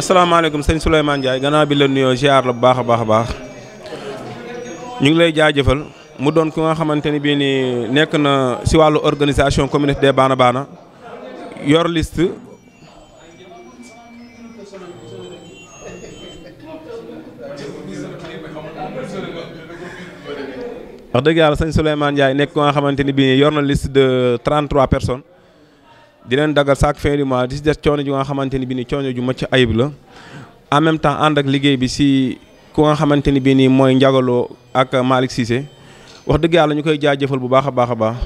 asalaamaaleykum sëñ Souleymane Ndiaye gannaaw bi la nuyoo ziar la bu baax a baax ñu ngi lay jaajëfal mu doon ki nga xamante ni bii nii nekk na si wàllu organisation communauté des Bana Bana yor liste wax dëgg yàlla sëñ Souleymane Ndiaye nekk ki nga xamante ni bii nii yor na liste de 33 personnes. di leen dagal chaque fin du mois di si des coono ju nga xamante ni bii nii coono ju mucc ayib la en même temps ànd ak liggéey bi si ku nga xamante ni bii nii mooy Ndiagaloo ak Malick Cissé wax dëgg yàlla ñu koy jaajëfal bu baax a baax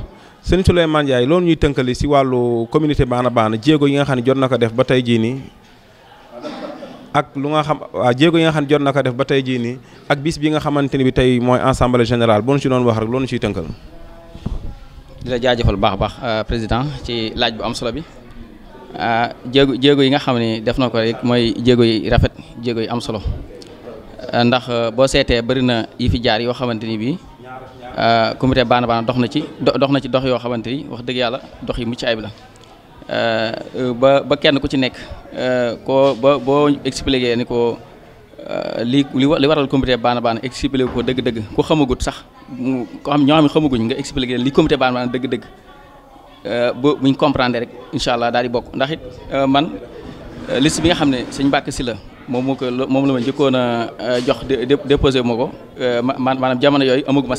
sëñ Souleymane Ndiaye loolu ñuy tënkali si wàllu communauté Bana Bana jéego yi nga xam ne jot na ko def ba tey jii nii ak lu nga xam waaw jéego yi nga xam ne jot na ko def ba tey jii nii ak bis bi nga xamante ni bi tey mooy assemblée générale boo ñu si doon wax rek loolu ñu ciy tënkal. di la jaajëfal bu baax a baax président ci laaj bu am solo bi jéego yi nga xam ne def na ko rek mooy jéego yi rafet jéego yi am solo ndax boo seetee bëri na yi fi jaar yoo xamante ni bii communauté Bana Bana dox na ci dox yoo xamante ni wax dëgg yàlla dox yi mucc ayib la ba kenn ku ci nekk boo expliqué ni ko li waral communauté Bana Bana expliqué ko dëgg-dëgg ku xamagut sax ko xam ñoo xam ne xamaguñ nga expliqué li communauté Bana Bana dëgg-dëgg buñ comprendre rek incha allah daal di bokk ndax it man liste bi nga xam ne sëñ Mbàkke Sylla moom la ma njëkkoon a jox déposé moo ko maanaam jamono yooyu amaguma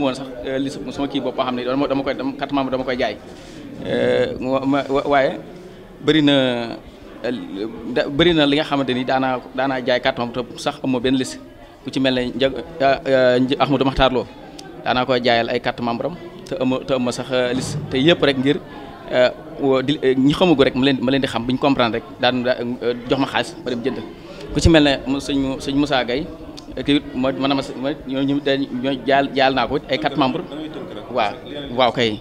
woon sax liste sama kii bopp boo xam ne dama koy jaay waaye bëri na li nga xamante ni daanaa jaay carte membre sax amoo benn liste ku ci mel ne Ahmadou Makhtar Lo daanaa koy jaayal ay carte membre am te ëmma sax liste te yëpp rek ngir ñi xamagu rek ma leen di xam bu ñu comprendre rek daan jox ma xaalis ma dem jënd ku ci mel ne sëñ Moussa Gaye kii ñoo jaal naa ko ay carte membre waaw kay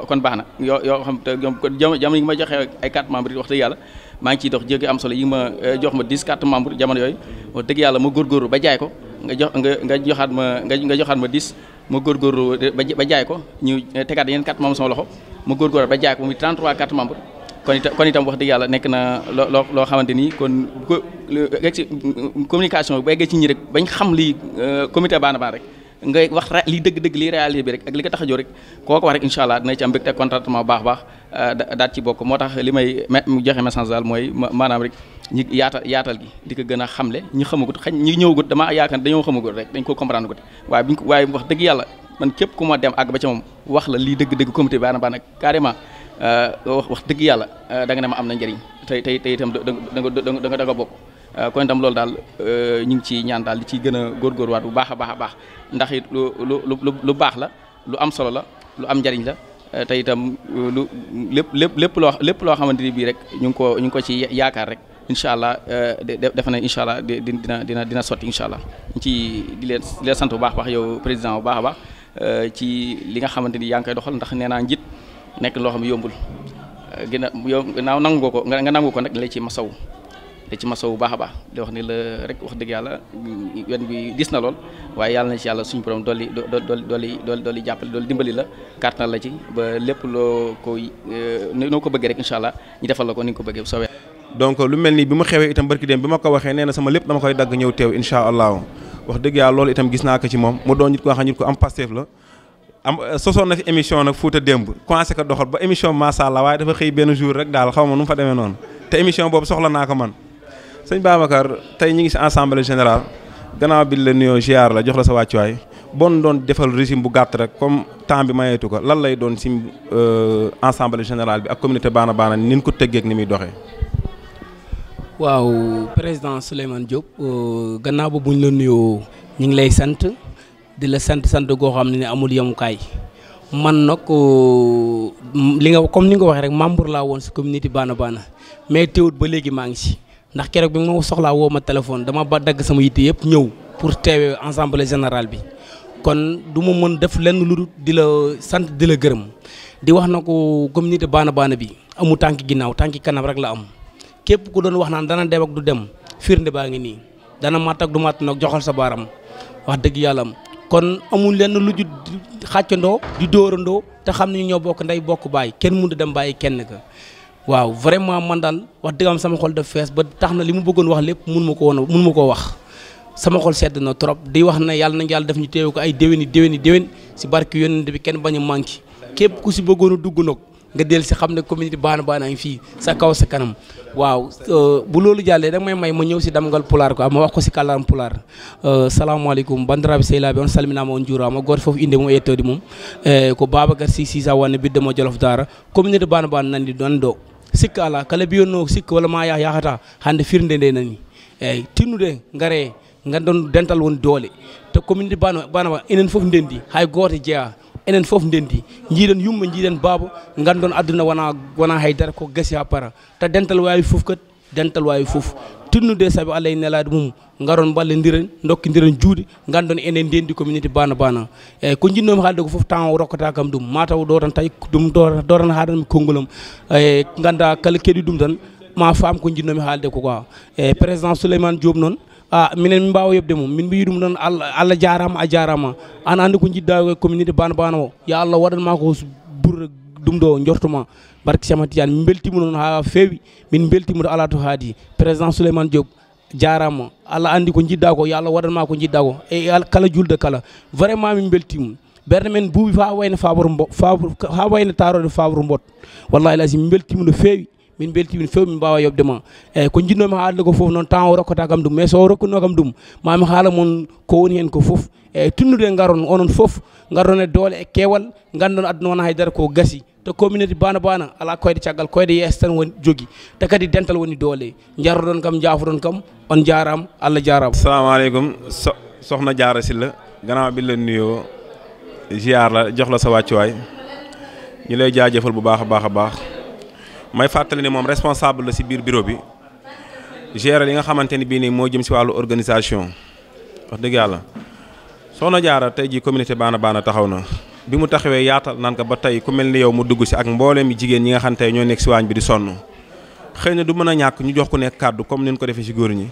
kon baax na yoo xam te jamono yi ma joxe ay carte membre yi wax dëgg yàlla maa ngi ciy dox jéego am solo yi ma jox ma 10 carte membre jamono yooyu wax dëgg yàlla ma góorgóorlu ba jaay ko nga joxaat ma 10 ma góorgóorlu ba jaay ko ñu tegaat yeneen carte membre sama loxo ma góorgóorlu ba jaay ko muy 33 carte membre kon itam wax dëgg yàlla nekk na loo xamante ni kon communication bu eggee ci ñi rek bañ xam lii communauté Bana Bana rek ngay wax li dëgg-dëgg li réalité bi rek ak li ko tax a jóg rek koo ko wax rek incha allah dina ci am mbégte contentement baax daal ci bokk moo tax li may joxe message daal mooy maanaam rek ñi yaatal gi di ko gën a xamle ñi xamagut ñi ñëwagut dama yaakaar dañoo xamagut rek dañ ko comprendre gut waaye wax dëgg yàlla man képp ku ma dem àgg ba ca moom wax la lii dëgg-dëgg communauté Bana Bana carrément wax dëgg yàlla da nga ne ma am na njëriñ tey itam da nga bokk kon itam loolu daal ñu ngi ci ñaan daal di ciy gën a góorgóorwaat bu baax a baax ndax it lu baax la lu am solo la lu am njëriñ la te itam lu lépp loo xamante ni bii rek ñu ngi ko ci yaakaar rek incha allah defe na incha allah dina sotti incha allah ñu ci di leen sant bu baax yow président bu baax a baax ci li nga xamante ni yaa ngi koy doxal ndax nee naa njiit nekk loo xam ne yombul ginnaaw nangu ko nga nangu ko nag la ci masawu bu baax a baax di wax ni la rek wax dëgg yàlla yoon bi dis na lool waaye yàlla na ci yàlla suñu borom dolli jàppale dolli dimbali la kàttanal la ci ba lépp loo ko bëggee rek incha allah ñu defal la ko ni nga ko bëggee bu soobee. donc lu mel nii bi mu xewee itam barki dem bi ma ko waxee nee na sama lépp dama koy dagg ñëw teew incha allah wax dëgg yàlla loolu itam gis naa ko ci moom mu doon nit ko xam nit ko am Pastef la sosoon na fi émission nag Fouta démb commencé ko doxal ba émission macha allah waaye dafa xëy benn jour rek daal xaw ma nu mu fa demee noonu te émission boobu soxla naa ko man sëñ Babacar tey ñu ngi si assemblée générale gannaaw bi la nuyoo ziar la jox la sa wàccuwaay bon doon defal régime bu gàtt rek comme temps bi mayeetu ko lan lay doon si assemblée générale bi ak communauté Bana Bana ni ñu ko tëggeek ni muy doxee. waaw président Souleymane Diop gannaaw ba buñ la nuyoo ñu ngi lay sant di la sant goo xam ne amul yemukaay man nag li nga comme ni nga waxee rek membre laa woon si communauté Bana Bana mais teewut ba léegi maa ngi si. ndax keroog bi ma soxlaa woo ma téléphone dama ba dagg sama yitte yëpp ñëw pour teewee assemblée générale bi kon du ma mën def lenn lu di la sant di la gërëm di wax na ko communauté Bana Bana bi amu tànki ginnaaw tànki kanam rek la am képp ku doon wax naan dana dem ak du dem firnde baa ngi nii dana mat ak du mat nag joxal sa baaram wax dëgg yàlla kon amul lenn lu ju xàccandoo di dóorandoo te xam ne ñoo bokk ndey bokk baay kenn mënut a dem bàyyi kenn ka waaw vraiment man daal wax dëgg am sama xol daf fees ba tax na li mu bëggoon wax lépp mun ma koo wax sama xol sedd na trop di wax ne yàlla na yàlla def ñu teew ko ay déwén si barke yonent bi kenn bañ a manqué képp ku si bëggoon a dugg nag nga del si xam ne communauté Bana Bana ngi fii sa kaw sa kanam waaw bu loolu jàllee da may ma ñëw si damgal pulaar ko ma wax ko si kàllaam pulaar salaamaaleykum bandiraɓe sehilaɓe on salminama on juurama goto foof inde mum e yettode mum ko Babacar Sy Sisa wonne biddemo Jolof Dara communauté Bana Bana nandi ɗon ɗo sikka ala kala mbiyonno sikka walla ma yahata hande firnde nde nani eyyi tinnude gaare gandon dental woni doole te communauté Bana Bana enen foof ndendi hay goto jeeya enen fof ndendi jiiɗen yumma jiiɗen baaba gandon aduna wona haydara ko gasi ha para te dental wawi fof kat dental wawi fof tinnude saabi Allah e nelade mum garon ballodiren dokkidiren juuɗe gandon enen ndendi communauté Bana Bana eyyi ko jinnomi haalde ko fof temps rokkata kam ɗum mataw ɗo tan tawi ɗum doran haɗanmi konngolom e ganda kala keeɗi ɗum tan ma faam ko jinnomi haalde ko quoi e président Souleymane Diop noon minen min mbawa yobde mum min mbiyi ɗum noon Allah jarama a jarama an andi ko jidda communauté Bana Bana o ya Allah waɗanma ko ɓurda ɗum ɗo jortoma barke Cheikh Ahmad Tidiane min beltima noon ha feewi min beltima to ala to haadi président Souleymane Diop jarama Allah andi ko jidda ko ya Allah waɗanma ko jidda ko e kala julde kala vraiment min beltima berde men buubi fa wayno ha wayno tarode fabru mbot wallahi lazim min beltima no feewi min beltimi few min mbawa yobde ma eyyi ko jinnomi haalde ko foof noon temps o rokkata kam ɗum mais so rokkuno kam ɗum mami haala moon ko woni hen ko foof eyyi tinnude garon onon foof garon e doole e keewal gandon aduna wona haydara ko gasi to communauté Bana Bana ala koyde caggal koyde yeeso tan woni jogui te kadi dental woni doole jarrodon kam jaafoɗon kam on jarama Allah jarama. Assalamu aleykum sokhna Diarra Sylla gannaaw bi la nuyoo ziar la jox la sa wàccuwaay ñu lay jaajëfal bu baax a baax may fàttali ne moom responsable la si biir bureau bi gérer li nga xamante ni bii nii moo jëm si wàllu organisation wax dëgg yàlla soxna Diarra tey jii communauté Bana Bana taxaw na bi mu taxawee yaatal naan ko ba tey ku mel ni yow mu dugg si ak mbooleem jigéen ñi nga xam tey ñoo nekk si waañ bi di sonn xëy na du mën a ñàkk ñu jox ku nekk kàddu comme ni ñu ko defee si góor ñi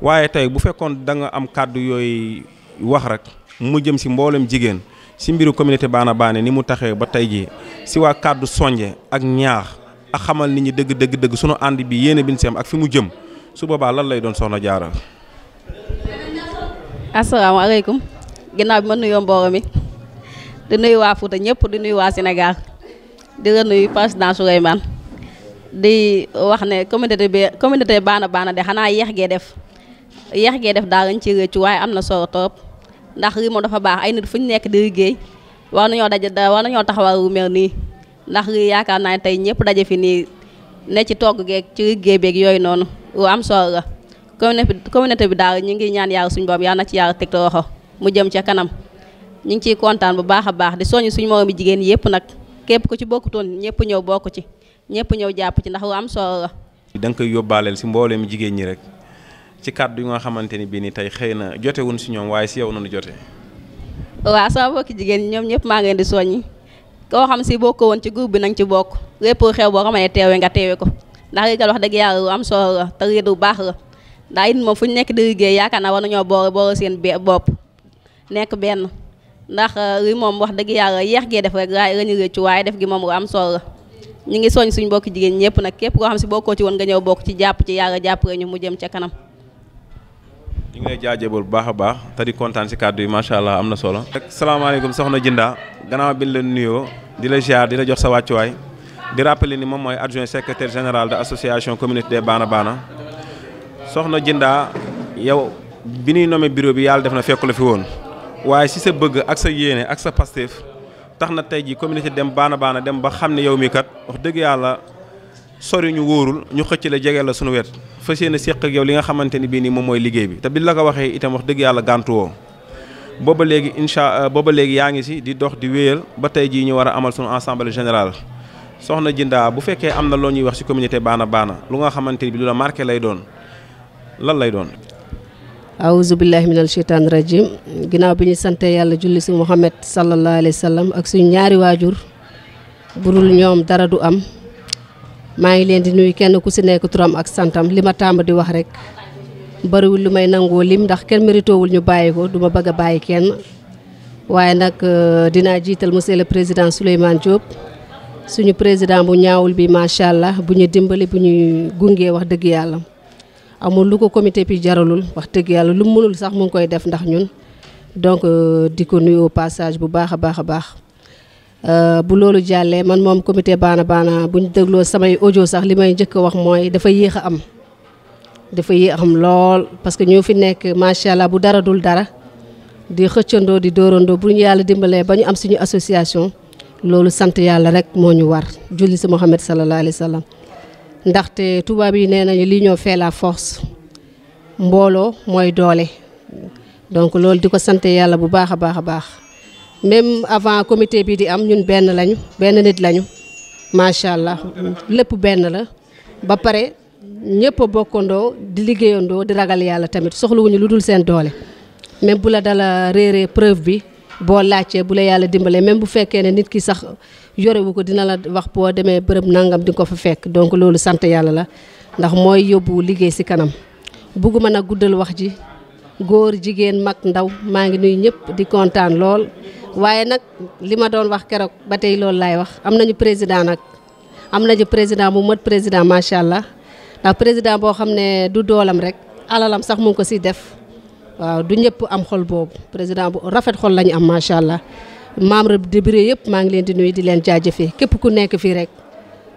waaye tey bu fekkoon da nga am kàddu yooyu wax rek mu jëm si mbooleem jigéen si mbiru communauté Bana Bana ni mu taxawee ba tey jii si waa kàddu sonje ak ñaax ak xamal nit ñi dëgg sunu ànd bi yéene bin seem ak fi mu jëm su boobaa lan lay doon soxna Diarra. asalaamaaleykum ginnaaw bi ma nuyoo mbooloo mi di nuyu waa Fouta ñëpp di nuyu waa Sénégal di la nuyu président Souleymane di wax ne communauté Bana Bana de xanaa yeex gee def daal lañ ci rëccu waaye am na solo trop ndax lii moom dafa baax ay nit fu ñu nekk di liggéey war nañoo taxawal lu mel nii ndax lii yaakaar naa ne tey ñëpp daje fi nii ne ci togg geeg ci liggéey beeg yooyu noonu lu am solo la communauté bi daal ñu ngi ñaan yàlla suñu borom yàlla na ci yàlla teg loxo mu jëm ca kanam ñu ngi ciy kontaan bu baax a baax di soññ suñu moromi jigéen yëpp nag képp ku ci bokkutoon ñëpp ñëw bokk ci ñëpp ñëw jàpp ci ndax lu am solo la. da nga koy yóbbaaleel si mbooleem jigéen ñi rek ci kàddu yi nga xamante ni bii nii tey xëy na jotewuñ si ñoom waaye si yow noonu jote. waaw sama bokki jigéen ñi ñoom ñëpp maa ngi leen di soññi koo xam si bokk woon ci groupe bi nañ ci bokk lépp xew boo xam ne teewee nga teewee ko ndax li wax dëgg yàlla lu am solo la te lii du baax la ndax it moom fu ñu nekk di liggéey yaakaar naa war nañoo boole seen bopp nekk benn ndax li moom wax dëgg yàlla yeex gee def rek la ñu rëccu waaye def gi moom lu am solo la ñu ngi soñ suñu mbokki jigéen ñëpp nag képp koo xam si bokkoo ci woon nga ñëw bokk ci jàpp ci yàlla jàppale ñu mu jëm ca kanam. ñu ngi lay jaajëfal bu baax a baax te di kontaan si kàddu yi macha allah am na solo. salaamaaleykum soxna Jinda gannaaw bi la nuyoo di la ziar di la jox sa wàccuwaay di rappeler ni moom mooy adjoint secrétaire général de association communauté des Bana Bana soxna Jinda yow bi ñuy nommé bureau bi yàlla def na fekku la fi woon waaye si sa bëgg ak sa yéene ak sa Pastef tax na tey jii communauté dem Bana Bana dem ba xam ne yow mi kat wax dëgg yàlla sori ñu wóorul ñu xëcc la jege la sunu wet fas yéene séq ak yow li nga xamante ni bii nii moom mooy liggéey bi te bi la ko waxee itam wax dëgg yàlla gàntu woo booba léegi yaa ngi si di dox di wéyal ba tey jii ñu war a amal sunu assemblée générale soxna Jinda bu fekkee am na loo ñuy wax ci communauté Bana Bana lu nga xamante ni bi lu la marqué lay doon lan lay doon. awuzu billahi minal sheytaani rajim ginnaaw bi ñu sante yàlla julli si Muhammad sallallahu alayhi wa sallam ak suñu ñaari waajur burul ñoom dara du am maa ngi leen di nuyu kenn ku si nekk turam ak santam li ma tàmm di wax rek bariwul lu may nangoo lim ndax kenn méritoowul ñu bàyyi ko du ma bëgg a bàyyi kenn waaye nag dinaa jiital monsieur le président Souleymane Diop suñu président bu ñaawul bi macha allah bu ñu dimbali bu ñu gungee wax dëgg yàlla amul lu ko comité bi jaralul wax dëgg yàlla lu mënul sax mu ngi koy def ndax ñun donc di ko nuyu au passage bu baax a baax a baax bu loolu jàllee man moom comité Baana Baana bu ñu dégloo samay audio sax li may njëkk a wax mooy dafa yéex a am dafa yéex a am lool parce que ñoo fi nekk macha allah bu dara dul dara di xëccandoo di dóorandoo bu ñu yàlla dimbalee ba ñu am suñu association loolu sant yàlla rek moo ñu war julli si Muhammad sallallahu alayhi wa sallam ndaxte tubaab yi nee nañu l'union fait la force mbooloo mooy doole donc loolu di ko sant yàlla bu baax a baax a baax même avant comité bi di am ñun benn nit lañu macha allah lépp benn la ba pare ñëpp a bokkandoo di liggéeyandoo di ragal yàlla tamit soxlawuñu lu dul seen doole même bu la dala réeree preuve bi boo laajtee bu la yàlla dimbalee même bu fekkee ne nit ki sax yorewu ko dina la wax boo demee bërëb nangam di nga ko fa fekk donc loolu sant yàlla la ndax mooy yóbbu liggéey si kanam bugguma nag guddal wax ji góor jigéen mag ndaw maa ngi nuyu ñëpp di kontaan lool waaye nag li ma doon wax keroog ba tey loolu laay wax am nañu président bu mat président macha allah ndax président boo xam ne du doolam rek alalam sax mu ngi ko si def waaw du ñëpp am xol boobu président bu rafet xol lañu am macha allah membre de bureau yëpp maa ngi leen di nuyu di leen jaajëfee képp ku nekk fii rek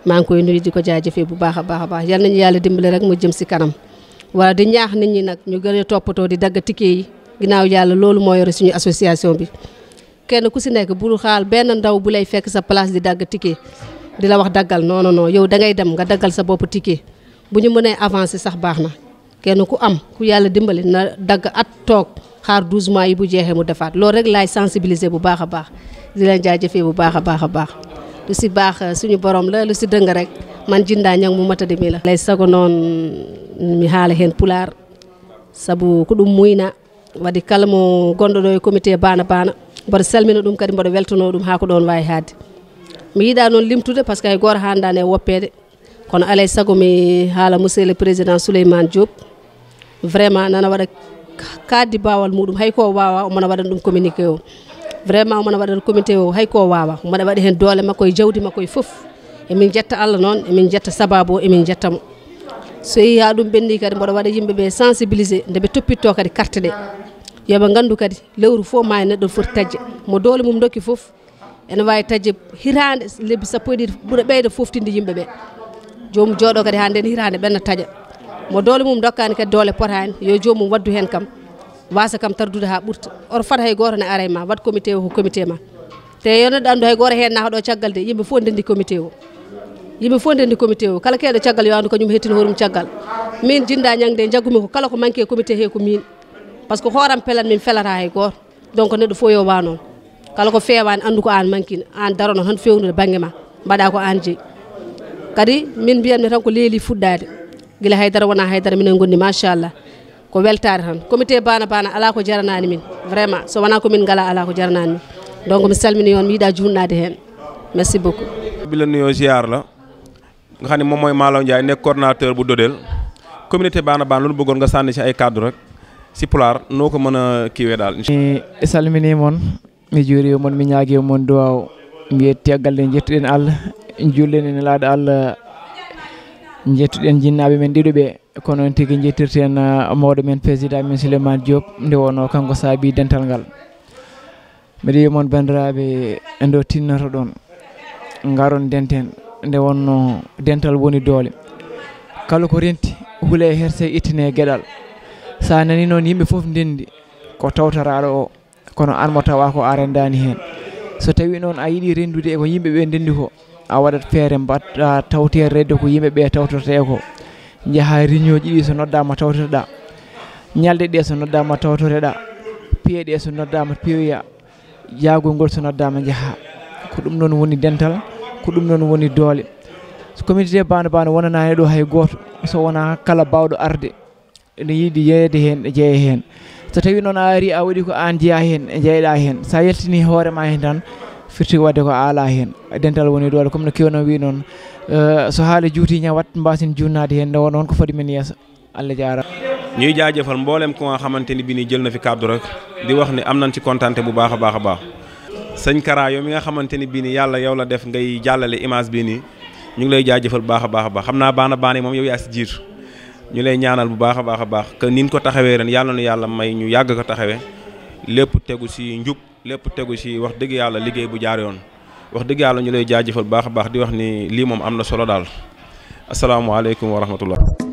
maa ngi koy nuyu di ko jaajëfee bu baax a baax a baax yal nañu yàlla dimbali rek mu jëm si kanam wala di ñaax nit ñi nag ñu gën a toppatoo di dagg ticket yi ginnaaw yàlla loolu moo yore suñu association bi kenn ku si nekk bul xaal benn ndaw bu lay fekk sa place di dagg ticket di la wax daggal non non non yow da ngay dem nga daggal sa bopp ticket bu ñu mënee avancer sax baax na kenn ku am ku yàlla dimbali na dagg at toog xaar 12 mois yi bu jeexee mu defaat loolu rek laay sensibiliser bu baax a baax di leen jaajëfee bu baax a baax a baax lu si baax suñu borom la lu si dëng rek man jindaa ñang mu matadi mi la lay sago noon mi haala hen pular sabu ko ɗum muyna waɗi kala mo gonɗo ɗo e comité Baana Baana mboɗo salmina ɗum kadi mboɗo weltono ɗum ha ko ɗon wawi haadde mi yiiɗa noon limtude par ce que hay goto handani e woppede kono alay sago mi haala monsieur le président Souleymane Diop vraiment nana waɗa kaddi bawal muɗum hay ko wawa omona waɗan ɗum communiqué o vraiment omona waɗan comité o hay ko wawa omoɗa waɗi hen doole makko e jawdi makko e foof emin jetta Allah noon emin jetta sababu o emin jettamo so yi ha ɗum ɓenni kadi mboɗo waɗa yimɓeɓe sensibilisé nde ɓe toppitto kadi carte ɗe yoɓe gandu kadi lewru fof ma neɗɗo foti tajje mo doole mum dokki foof ene wawi tajje hirande lebbi sappo e ɗiɗi ɓuura ɓeyda foftinde yimɓeɓe jomum jooɗo kadi ha nden hirande ɓenna taƴa mo doole mum dokkani kadi doole potani yo jomum waddu hen kam wasa kam tardude ha ɓurta oto fata hay goto ne ara ma wat comité o ko comité ma te yo neɗɗo andu hay goto hen nahaɗo caggal de yimɓe fof ndendi comité o yimɓe fof ndendi comité o kala keeɗo caggal yo andu kañum hettino horum caggal min jinda ñangde jaggumi ko kala ko manque comité he ko min par ce que hooram pelat min felata hay goto donc neɗɗo fof yo wa noon kala ko fewani andu ko an manquine an darono tan fewnude banggue ma mbaɗa ko an jeeyi kadi min mbiyatmi tan ko leeli fuɗɗade guila haydara wona haydara minen gondi machallah ko weltare tan comité Baana Baana ala ko jaranani min vraiment so wona komin ngala ala ko jaranani min donc mi salmini on mi yiiɗa junnade hen merci beaucoup bi la nuyoo ziar la nga xam ne moom mooy Malaw Ndiaye nekk coordonnateur bu Dodel communauté Baana Baana lu bëggoon nga sànni ci ay cadre rek ci pulaar noo ko mën a kiiwee daal mi salmini moon mi juuri moon mi ñaagi moon duwaw mi yetti galle jettuɗen Allah jullen en laaɗo Allah jettuɗen jinnaɓe men ɗiɗo ɓe kono noon tigui jettirten mawɗo men président men Souleymane Diop nde wonno kanko saabi dental ngal mbiɗa wiya moon bandiraɓe endo tinnoto ɗon garon denten nde wonno dental woni doole kala ko renti huule e herse ittine gueɗal sa nani noon yimɓe foof ndendi ko tawtaraɗo o kono an mo tawa ko a rendani hen so tawi noon a yiiɗi rendude e ko yimɓeɓe ndendi ko a waɗat feere mbatta tawtere redde ko yimɓeɓe tawtorte ko jaaha réunion ji ɗi so noddama tawtoreɗa ñalde ɗe so noddama tawtoreɗa piye ɗe so noddama piyoya jaagol ngol so noddama jaaha ko ɗum noon woni dental ko ɗum noon woni doole communauté Baana Baana wonanani ɗo hay goto so wona kala bawɗo arde ene yiiɗi yeeyde hen e jeeya hen so tawi noon a ari a waɗi ko an jeeya hen e jeeyɗa hen sa yaltini hoorema hen tan firti wadde ko ala hen dental woni doole comme no kewno wi noon so haala juuti ña wat mbasin junnade hen nde won noon ko fadi men yeeso Allah jaara ñuy jaajëfal mboolem ko nga xamante ni bi ni jël na fi kaddu rek di wax ni am nañ ci contenté bu baax a baax a baax sëñ Kara yow mi nga xamante ni bii nii yàlla yow la def ngay jàllale image bii nii ñu ngi lay jaajëfal bu baax a baax xam naa baana moom yow yaa si jiitu ñu lay ñaanal bu baax a baax que nin ko taxawee ren yàlla nu yàlla may ñu yàgg ko taxawee lépp tegu si njub lépp tegu si wax dëgg yàlla liggéey bu jaar yoon wax dëgg yàlla ñu lay jaajëfal bu baax a baax di wax ni lii moom am na solo daal asalaamaaleykum wa rahmatullah